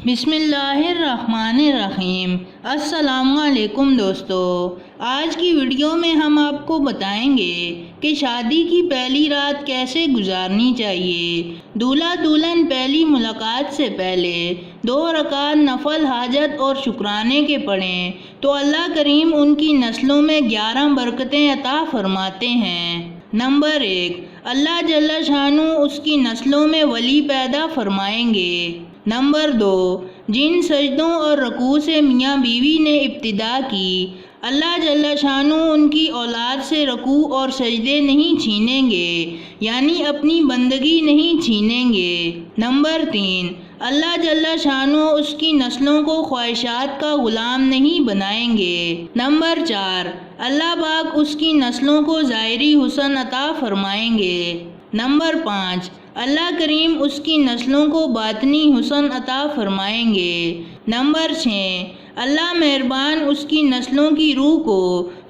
بسم اللہ الرحمن الرحیم۔ السلام علیکم دوستو، آج کی ویڈیو میں ہم آپ کو بتائیں گے کہ شادی کی پہلی رات کیسے گزارنی چاہیے۔ دولہا دلہن پہلی ملاقات سے پہلے 2 رکعت نفل حاجت اور شکرانے کے پڑھیں تو اللہ کریم ان کی نسلوں میں 11 برکتیں عطا فرماتے ہیں۔ نمبر 1، اللہ جل شانہ اس کی نسلوں میں ولی پیدا فرمائیں گے۔ نمبر 2، جن سجدوں اور رکوع سے میاں بیوی نے ابتدا کی، اللہ جل شانہ ان کی اولاد سے رکوع اور سجدے نہیں چھینیں گے، یعنی اپنی بندگی نہیں چھینیں گے۔ نمبر 3، اللہ جل شانہ اس کی نسلوں کو خواہشات کا غلام نہیں بنائیں گے۔ نمبر 4، اللہ پاک اس کی نسلوں کو ظاہری حسن عطا فرمائیں گے۔ نمبر 5، اللہ کریم اس کی نسلوں کو باطنی حسن عطا فرمائیں گے۔ نمبر 6، اللہ مہربان اس کی نسلوں کی روح کو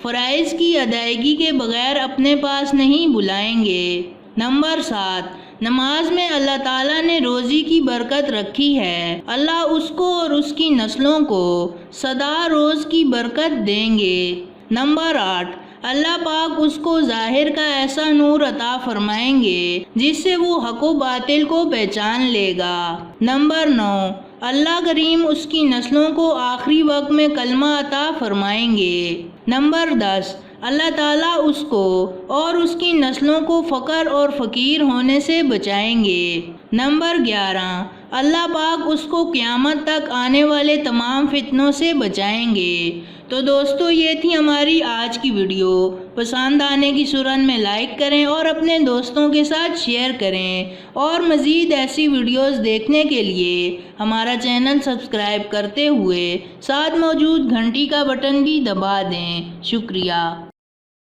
فرائض کی ادائیگی کے بغیر اپنے پاس نہیں بلائیں گے۔ نمبر 7، نماز میں اللہ تعالیٰ نے روزی کی برکت رکھی ہے، اللہ اس کو اور اس کی نسلوں کو سدا روز کی برکت دیں گے۔ نمبر 8، اللہ پاک اس کو ظاہر کا ایسا نور عطا فرمائیں گے جس سے وہ حق و باطل کو پہچان لے گا۔ نمبر 9، اللہ کریم اس کی نسلوں کو آخری وقت میں کلمہ عطا فرمائیں گے۔ نمبر 10، اللہ تعالیٰ اس کو اور اس کی نسلوں کو فقر اور فقیر ہونے سے بچائیں گے۔ نمبر 11، اللہ پاک اس کو قیامت تک آنے والے تمام فتنوں سے بچائیں گے۔ تو دوستو، یہ تھی ہماری آج کی ویڈیو۔ پسند آنے کی صورت میں لائک کریں اور اپنے دوستوں کے ساتھ شیئر کریں، اور مزید ایسی ویڈیوز دیکھنے کے لیے ہمارا چینل سبسکرائب کرتے ہوئے ساتھ موجود گھنٹی کا بٹن بھی دبا دیں۔ شکریہ۔